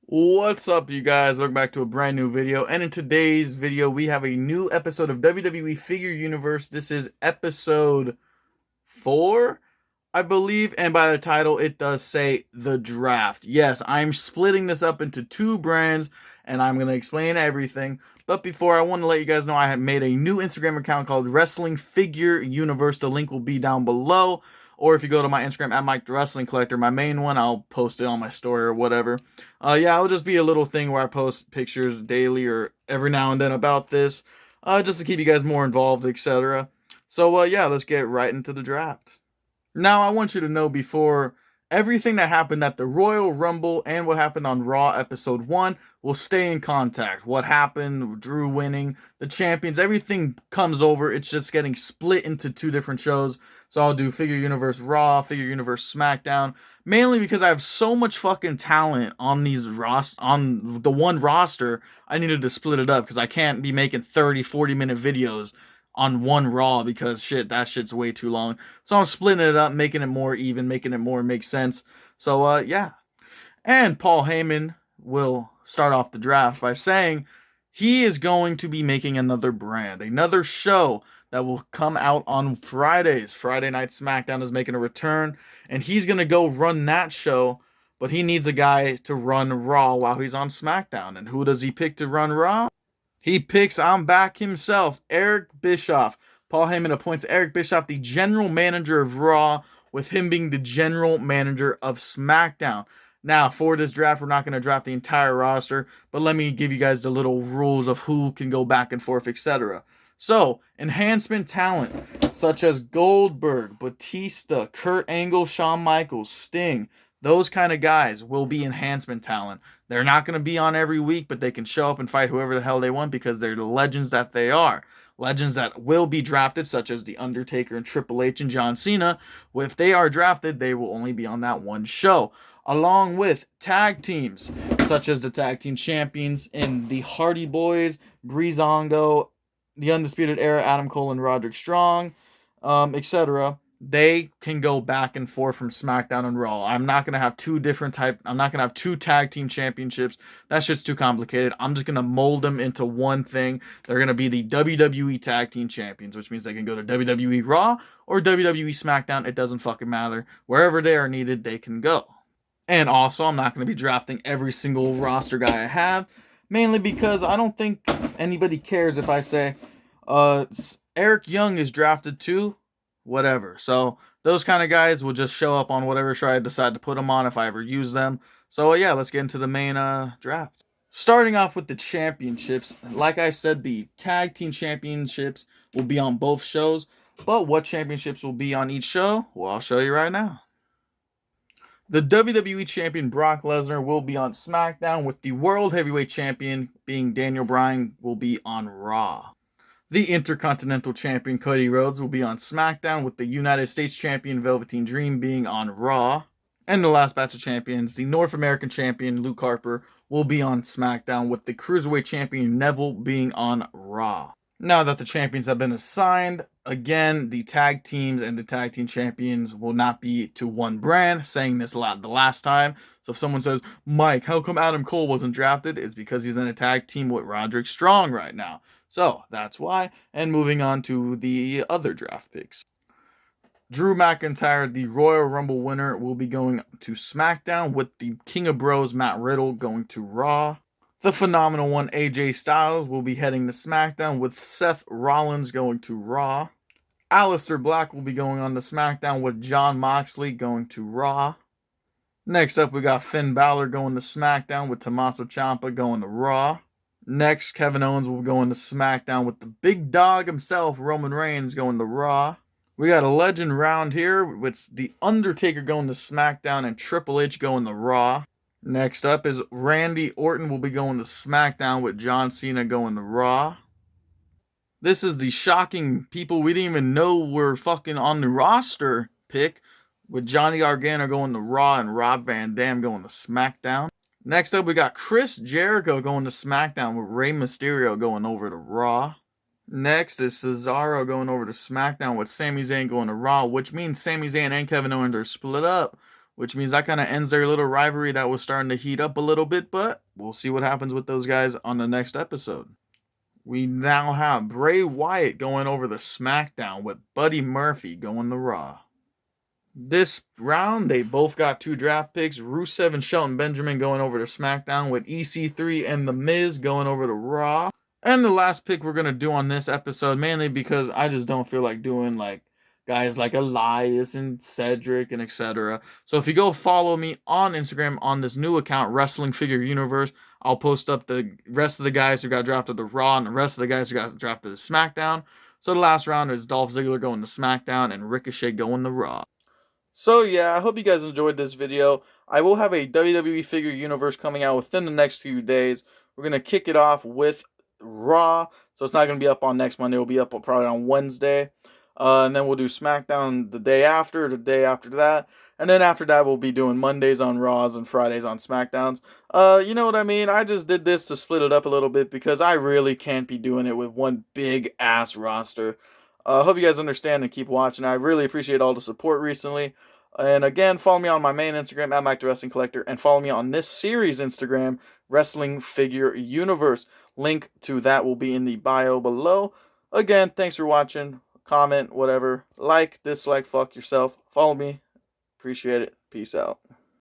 What's up, you guys? Welcome back to a brand new video. And in today's video, we have a new episode of WWE Figure Universe. This is episode 4, I believe. And by the title, it does say The Draft. Yes, I'm splitting this up into two brands, and I'm going to explain everything. But before, I want to let you guys know I have made a new Instagram account called Wrestling Figure Universe. The link will be down below. Or if you go to my Instagram at Mike the Wrestling Collector, my main one, I'll post it on my story or whatever. Yeah, it'll just be a little thing where I post pictures daily or every now and then about this, just to keep you guys more involved, etc. So, yeah, let's get right into the draft. Now, I want you to know before everything that happened at the Royal Rumble and what happened on Raw Episode 1 will stay in contact. What happened, Drew winning, the champions, everything comes over. It's just getting split into two different shows. So I'll do Figure Universe Raw, Figure Universe SmackDown, mainly because I have so much fucking talent on on the one roster. I needed to split it up because I can't be making 30-40 minute videos on one Raw because that shit's way too long. So I'm splitting it up, making it more even, making it more make sense. So yeah. And Paul Heyman will start off the draft by saying he is going to be making another brand, another show that will come out on Fridays. Friday Night SmackDown is making a return, and he's going to go run that show, but he needs a guy to run Raw while he's on SmackDown. And who does he pick to run Raw? He picks I'm back himself, Eric Bischoff. Paul Heyman appoints Eric Bischoff the general manager of Raw, with him being the general manager of SmackDown. Now, for this draft, we're not going to draft the entire roster, but let me give you guys the little rules of who can go back and forth, etc. So, enhancement talent, such as Goldberg, Batista, Kurt Angle, Shawn Michaels, Sting, those kind of guys will be enhancement talent. They're not going to be on every week, but they can show up and fight whoever the hell they want because they're the legends that they are. Legends that will be drafted, such as The Undertaker and Triple H and John Cena. If they are drafted, they will only be on that one show. Along with tag teams, such as the tag team champions in the Hardy Boys, Breezango, the Undisputed Era, Adam Cole and Roderick Strong, etc. They can go back and forth from SmackDown and Raw. I'm not gonna have I'm not gonna have two tag team championships. That's just too complicated. I'm just gonna mold them into one thing. They're gonna be the WWE Tag Team Champions, which means they can go to WWE Raw or WWE SmackDown. It doesn't fucking matter. Wherever they are needed, they can go. And also, I'm not gonna be drafting every single roster guy I have, mainly because I don't think anybody cares if I say, Eric Young is drafted too, whatever. So those kind of guys will just show up on whatever show I decide to put them on if I ever use them. So yeah, let's get into the main draft. Starting off with the championships, like I said, the tag team championships will be on both shows. But what championships will be on each show? Well, I'll show you right now. The WWE Champion Brock Lesnar will be on SmackDown, with the World Heavyweight Champion being Daniel Bryan will be on Raw. The Intercontinental Champion Cody Rhodes will be on SmackDown, with the United States Champion Velveteen Dream being on Raw. And the last batch of champions, the North American Champion Luke Harper will be on SmackDown, with the Cruiserweight Champion Neville being on Raw. Now that the champions have been assigned, again, the tag teams and the tag team champions will not be to one brand, saying this a lot the last time. So if someone says, Mike, how come Adam Cole wasn't drafted? It's because he's in a tag team with Roderick Strong right now. So that's why. And moving on to the other draft picks. Drew McIntyre, the Royal Rumble winner, will be going to SmackDown, with the King of Bros, Matt Riddle, going to Raw. The Phenomenal One, AJ Styles, will be heading to SmackDown, with Seth Rollins going to Raw. Aleister Black will be going on to SmackDown, with Jon Moxley going to Raw. Next up, we got Finn Balor going to SmackDown, with Tommaso Ciampa going to Raw. Next, Kevin Owens will go into SmackDown, with the big dog himself, Roman Reigns, going to Raw. We got a legend round here with The Undertaker going to SmackDown and Triple H going to Raw. Next up is Randy Orton will be going to SmackDown, with John Cena going to Raw. This is the shocking people we didn't even know were fucking on the roster pick, with Johnny Gargano going to Raw and Rob Van Dam going to SmackDown. Next up, we got Chris Jericho going to SmackDown, with Rey Mysterio going over to Raw. Next is Cesaro going over to SmackDown, with Sami Zayn going to Raw, which means Sami Zayn and Kevin Owens are split up, which means that kind of ends their little rivalry that was starting to heat up a little bit, but we'll see what happens with those guys on the next episode. We now have Bray Wyatt going over the SmackDown with Buddy Murphy going the Raw. This round, they both got 2 draft picks. Rusev and Shelton Benjamin going over to SmackDown with EC3 and The Miz going over to Raw. And the last pick we're going to do on this episode, mainly because I just don't feel like doing like guys like Elias and Cedric and etc. So if you go follow me on Instagram on this new account, Wrestling Figure Universe, I'll post up the rest of the guys who got drafted to Raw and the rest of the guys who got drafted to SmackDown. So the last round is Dolph Ziggler going to SmackDown and Ricochet going to Raw. So yeah, I hope you guys enjoyed this video. I will have a WWE Figure Universe coming out within the next few days. We're going to kick it off with Raw, so it's not going to be up on next Monday. It'll be up probably on Wednesday. And then we'll do SmackDown the day after that. And then after that, we'll be doing Mondays on Raws and Fridays on SmackDowns. You know what I mean? I just did this to split it up a little bit because I really can't be doing it with one big-ass roster. Hope you guys understand and keep watching. I really appreciate all the support recently. And again, follow me on my main Instagram, @MacTheWrestlingCollector, and follow me on this series Instagram, Wrestling Figure Universe. Link to that will be in the bio below. Again, thanks for watching. Comment, whatever. Like, dislike, fuck yourself. Follow me. Appreciate it. Peace out.